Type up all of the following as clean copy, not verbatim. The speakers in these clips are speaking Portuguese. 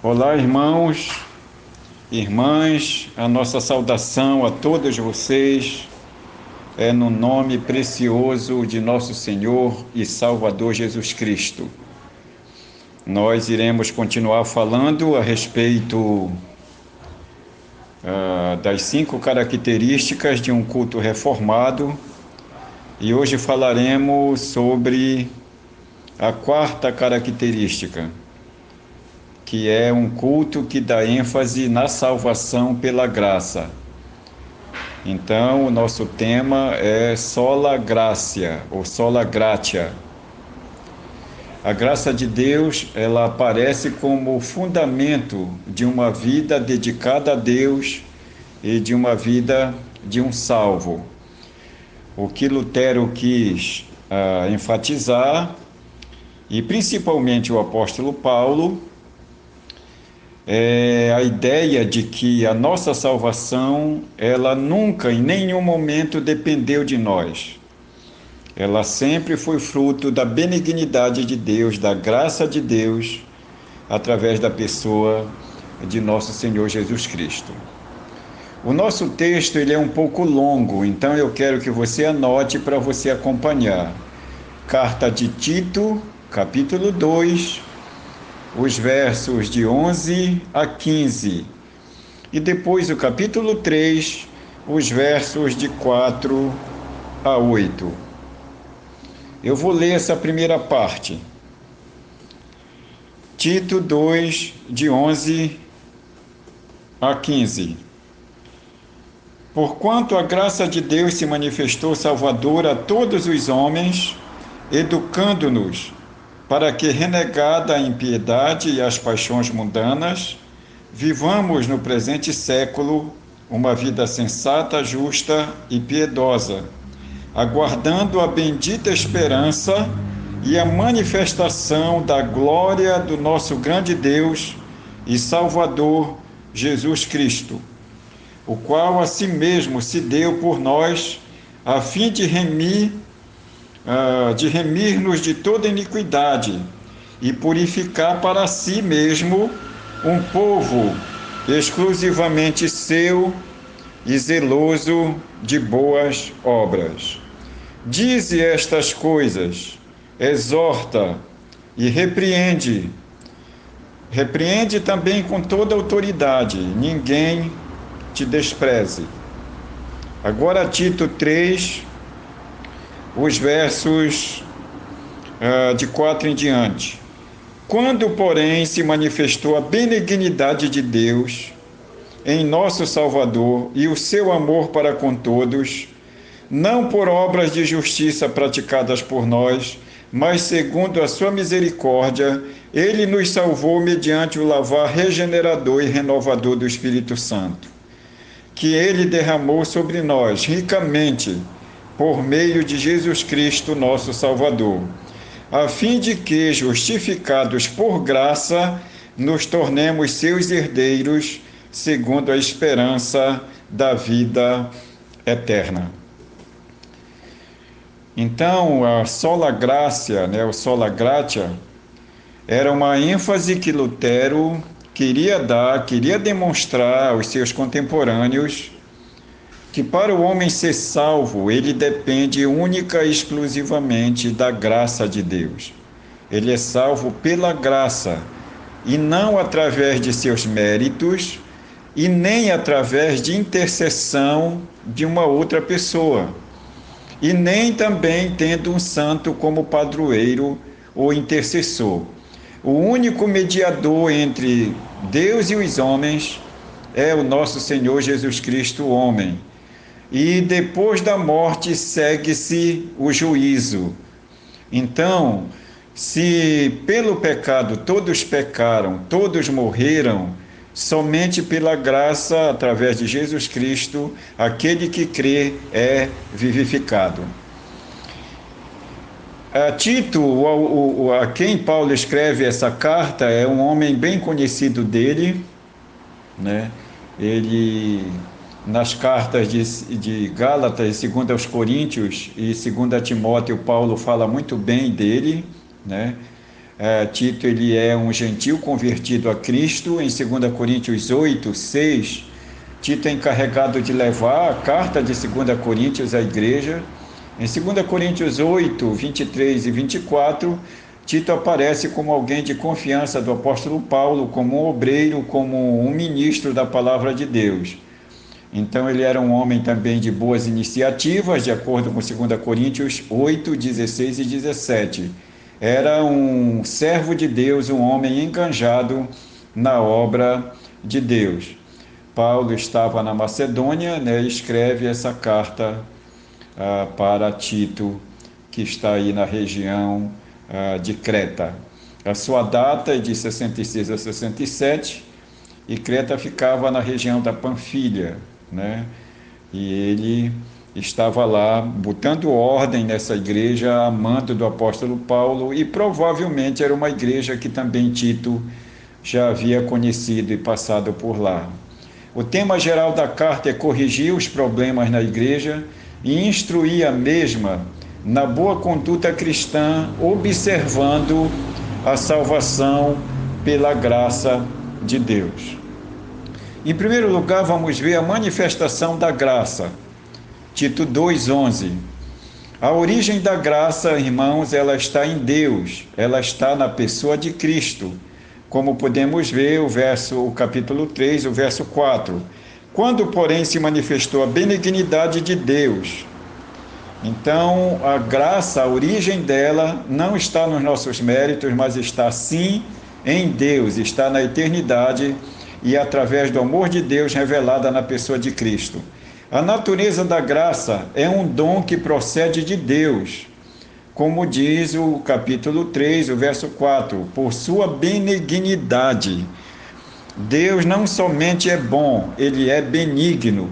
Olá, irmãos, irmãs, a nossa saudação a todos vocês é no nome precioso de nosso Senhor e Salvador Jesus Cristo. Nós iremos continuar falando a respeito das 5 características de um culto reformado e hoje falaremos sobre a 4ª característica, que é um culto que dá ênfase na salvação pela graça. Então, o nosso tema é sola gratia ou sola gratia. A graça de Deus, ela aparece como fundamento de uma vida dedicada a Deus e de uma vida de um salvo. O que Lutero quis enfatizar, e principalmente o apóstolo Paulo, é a ideia de que a nossa salvação, ela nunca, em nenhum momento, dependeu de nós. Ela sempre foi fruto da benignidade de Deus, da graça de Deus, através da pessoa de nosso Senhor Jesus Cristo. O nosso texto ele é um pouco longo, então eu quero que você anote para você acompanhar. Carta de Tito, capítulo 2, os versos de 11 a 15, e depois o capítulo 3, os versos de 4 a 8. Eu vou ler essa primeira parte. Tito 2, de 11 a 15. Porquanto a graça de Deus se manifestou salvadora a todos os homens, educando-nos para que, renegada a impiedade e as paixões mundanas, vivamos no presente século uma vida sensata, justa e piedosa, aguardando a bendita esperança e a manifestação da glória do nosso grande Deus e Salvador Jesus Cristo, o qual a si mesmo se deu por nós, a fim de remir-nos de toda iniquidade e purificar para si mesmo um povo exclusivamente seu e zeloso de boas obras. Dize estas coisas, exorta e repreende. Repreende também com toda autoridade, ninguém te despreze. Agora Tito 3, os versos de 4 em diante. Quando, porém, se manifestou a benignidade de Deus em nosso Salvador e o seu amor para com todos, não por obras de justiça praticadas por nós, mas segundo a sua misericórdia, ele nos salvou mediante o lavar regenerador e renovador do Espírito Santo, que ele derramou sobre nós ricamente, por meio de Jesus Cristo, nosso Salvador, a fim de que, justificados por graça, nos tornemos seus herdeiros, segundo a esperança da vida eterna. Então, a sola gratia, o sola gratia, era uma ênfase que Lutero queria demonstrar aos seus contemporâneos, que para o homem ser salvo, ele depende única e exclusivamente da graça de Deus. Ele é salvo pela graça, e não através de seus méritos, e nem através de intercessão de uma outra pessoa, e nem também tendo um santo como padroeiro ou intercessor. O único mediador entre Deus e os homens é o nosso Senhor Jesus Cristo, homem. E depois da morte segue-se o juízo. Então, se pelo pecado todos pecaram, todos morreram, somente pela graça, através de Jesus Cristo, aquele que crê é vivificado. Tito, a quem Paulo escreve essa carta, é um homem bem conhecido dele, Ele, nas cartas de Gálatas, 2 aos Coríntios e 2 a Timóteo, Paulo fala muito bem dele, Tito ele é um gentil convertido a Cristo. Em 2 Coríntios 8, 6, Tito é encarregado de levar a carta de 2 Coríntios à igreja. Em 2 Coríntios 8, 23 e 24, Tito aparece como alguém de confiança do apóstolo Paulo, como um obreiro, como um ministro da palavra de Deus. Então ele era um homem também de boas iniciativas, de acordo com 2 Coríntios 8, 16 e 17. Era um servo de Deus, um homem enganjado na obra de Deus. Paulo estava na Macedônia, né, e escreve essa carta para Tito, que está aí na região de Creta. A sua data é de 66 a 67, e Creta ficava na região da Panfilha, né? E ele estava lá botando ordem nessa igreja, a mando do apóstolo Paulo, e provavelmente era uma igreja que também Tito já havia conhecido e passado por lá. O tema geral da carta é corrigir os problemas na igreja e instruir a mesma na boa conduta cristã, observando a salvação pela graça de Deus. Em primeiro lugar, vamos ver a manifestação da graça. Tito 2:11. A origem da graça, irmãos, ela está em Deus, ela está na pessoa de Cristo. Como podemos ver o capítulo 3, o verso 4. Quando, porém, se manifestou a benignidade de Deus. Então, a graça, a origem dela, não está nos nossos méritos, mas está sim em Deus, está na eternidade e através do amor de Deus revelada na pessoa de Cristo. A natureza da graça é um dom que procede de Deus, como diz o capítulo 3, o verso 4, por sua benignidade. Deus não somente é bom, ele é benigno,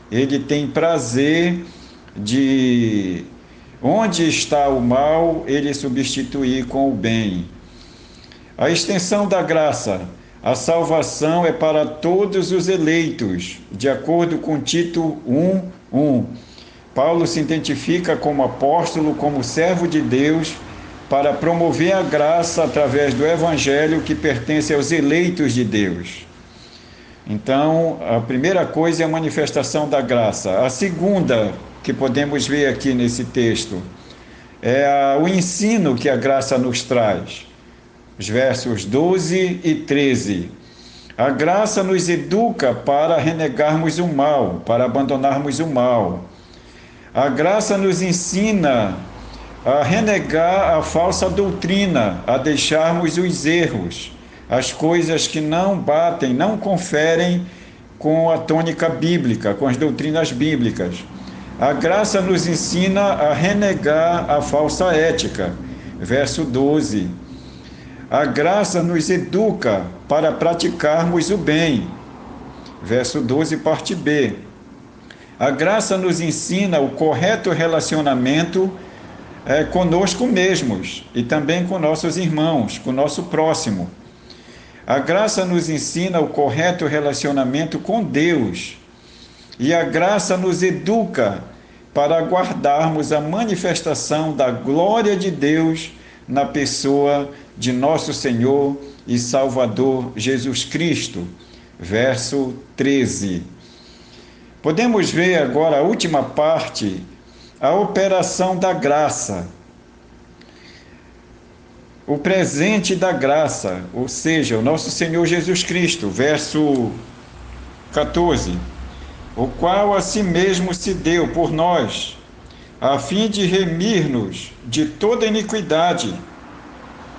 ele tem prazer de onde está o mal, ele substituir com o bem. A extensão da graça, a salvação é para todos os eleitos, de acordo com Tito 1:1. Paulo se identifica como apóstolo, como servo de Deus, para promover a graça através do evangelho que pertence aos eleitos de Deus. Então, a primeira coisa é a manifestação da graça. A segunda, que podemos ver aqui nesse texto, é o ensino que a graça nos traz. Os versos 12 e 13. A graça nos educa para renegarmos o mal, para abandonarmos o mal. A graça nos ensina a renegar a falsa doutrina, a deixarmos os erros, as coisas que não batem, não conferem com a tônica bíblica, com as doutrinas bíblicas. A graça nos ensina a renegar a falsa ética. Verso 12. A graça nos educa para praticarmos o bem. Verso 12, parte B. A graça nos ensina o correto relacionamento conosco mesmos e também com nossos irmãos, com o nosso próximo. A graça nos ensina o correto relacionamento com Deus. E a graça nos educa para aguardarmos a manifestação da glória de Deus na pessoa de nosso Senhor e Salvador Jesus Cristo. Verso 13. Podemos ver agora a última parte, a operação da graça. O presente da graça, ou seja, o nosso Senhor Jesus Cristo. Verso 14. O qual a si mesmo se deu por nós, a fim de remir-nos de toda iniquidade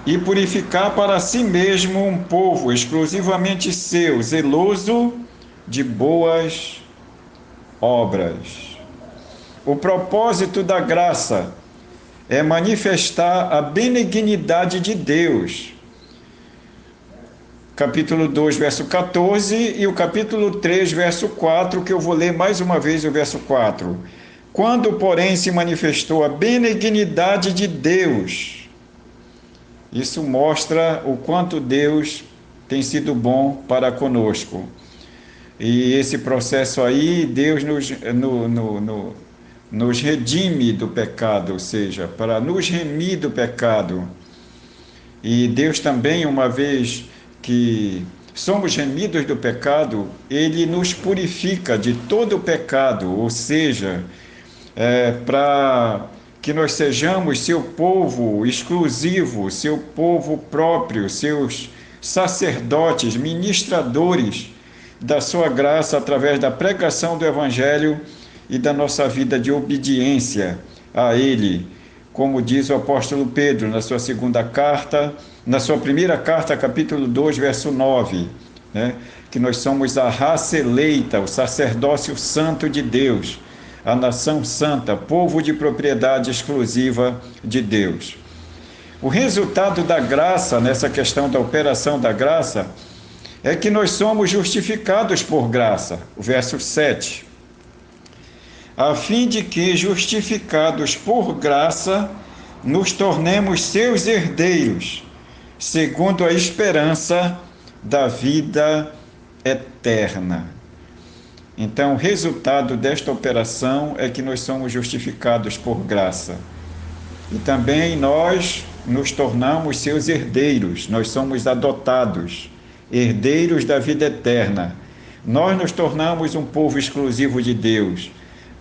e purificar para si mesmo um povo exclusivamente seu, zeloso de boas obras. O propósito da graça é manifestar a benignidade de Deus. Capítulo 2, verso 14 e o capítulo 3, verso 4, que eu vou ler mais uma vez o verso 4. Quando, porém, se manifestou a benignidade de Deus, isso mostra o quanto Deus tem sido bom para conosco. E esse processo aí, Deus nos redime do pecado, ou seja, para nos remir do pecado. E Deus também, uma vez que somos remidos do pecado, Ele nos purifica de todo o pecado, ou seja, para que nós sejamos seu povo exclusivo, seu povo próprio, seus sacerdotes, ministradores da sua graça através da pregação do Evangelho e da nossa vida de obediência a Ele, como diz o apóstolo Pedro na sua segunda carta, na sua primeira carta, capítulo 2, verso 9, né? Que nós somos a raça eleita, o sacerdócio santo de Deus, a nação santa, povo de propriedade exclusiva de Deus. O resultado da graça, nessa questão da operação da graça, é que nós somos justificados por graça. O verso 7. A fim de que, justificados por graça, nos tornemos seus herdeiros, segundo a esperança da vida eterna. Então, o resultado desta operação é que nós somos justificados por graça. E também nós nos tornamos seus herdeiros, nós somos adotados, herdeiros da vida eterna. Nós nos tornamos um povo exclusivo de Deus.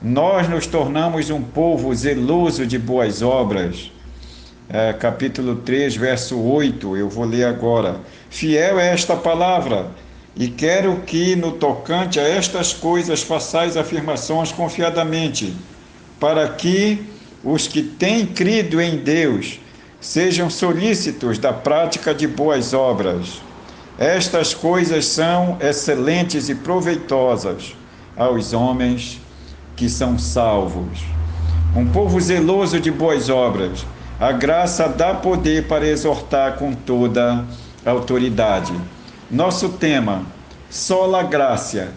Nós nos tornamos um povo zeloso de boas obras. Capítulo 3, verso 8, eu vou ler agora. Fiel é esta palavra, e quero que, no tocante a estas coisas, façais afirmações confiadamente, para que os que têm crido em Deus sejam solícitos da prática de boas obras. Estas coisas são excelentes e proveitosas aos homens que são salvos. Um povo zeloso de boas obras. A graça dá poder para exortar com toda autoridade. Nosso tema, sola gracia.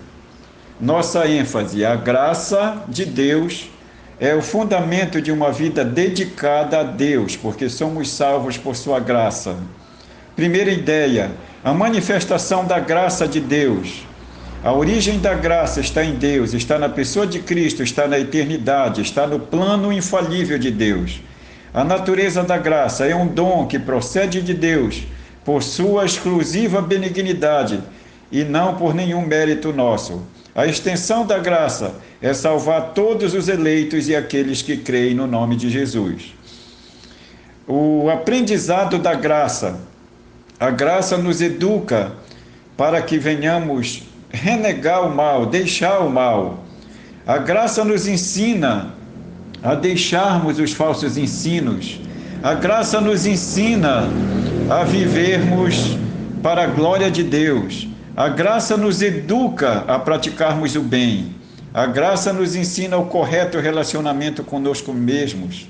Nossa ênfase, a graça de Deus é o fundamento de uma vida dedicada a Deus, porque somos salvos por sua graça. Primeira ideia, a manifestação da graça de Deus. A origem da graça está em Deus, está na pessoa de Cristo, está na eternidade, está no plano infalível de Deus. A natureza da graça é um dom que procede de Deus, por sua exclusiva benignidade e não por nenhum mérito nosso. A extensão da graça é salvar todos os eleitos e aqueles que creem no nome de Jesus. O aprendizado da graça. A graça nos educa para que venhamos renegar o mal, deixar o mal. A graça nos ensina a deixarmos os falsos ensinos. A graça nos ensina a vivermos para a glória de Deus. A graça nos educa a praticarmos o bem. A graça nos ensina o correto relacionamento conosco mesmos.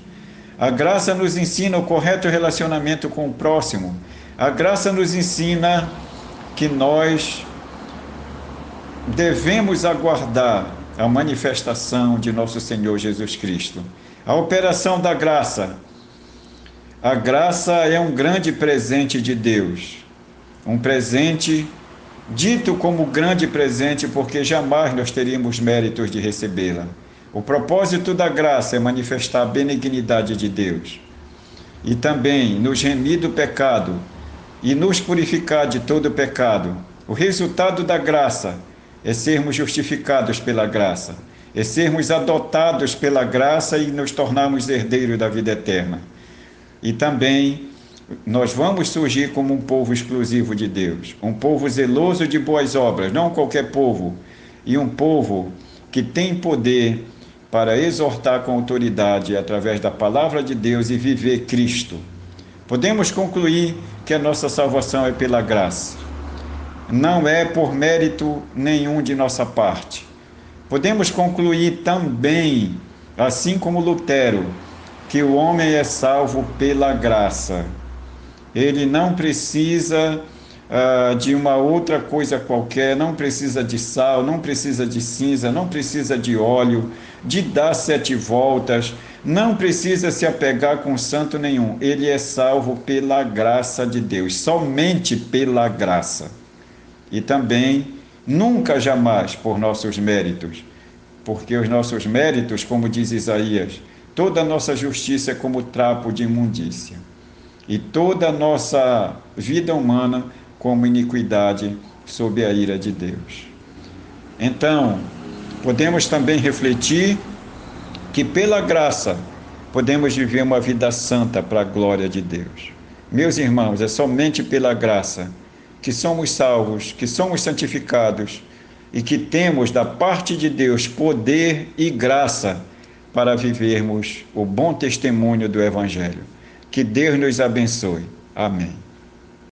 A graça nos ensina o correto relacionamento com o próximo. A graça nos ensina que nós devemos aguardar a manifestação de nosso Senhor Jesus Cristo. A operação da graça. A graça é um grande presente de Deus. Um presente dito como grande presente porque jamais nós teríamos méritos de recebê-la. O propósito da graça é manifestar a benignidade de Deus e também nos remir do pecado e nos purificar de todo o pecado. O resultado da graça é sermos justificados pela graça, é sermos adotados pela graça e nos tornarmos herdeiros da vida eterna. E também nós vamos surgir como um povo exclusivo de Deus, um povo zeloso de boas obras, não qualquer povo, e um povo que tem poder para exortar com autoridade através da palavra de Deus e viver Cristo. Podemos concluir que a nossa salvação é pela graça. Não é por mérito nenhum de nossa parte. Podemos concluir também, assim como Lutero, que o homem é salvo pela graça. Ele não precisa de uma outra coisa qualquer, não precisa de sal, não precisa de cinza, não precisa de óleo, de dar 7 voltas, não precisa se apegar com santo nenhum. Ele é salvo pela graça de Deus, somente pela graça. E também, nunca jamais por nossos méritos, porque os nossos méritos, como diz Isaías, toda a nossa justiça é como trapo de imundícia. e toda a nossa vida humana como iniquidade sob a ira de Deus. Então, podemos também refletir que pela graça podemos viver uma vida santa para a glória de Deus. Meus irmãos, é somente pela graça que somos salvos, que somos santificados e que temos da parte de Deus poder e graça para vivermos o bom testemunho do Evangelho. Que Deus nos abençoe. Amém.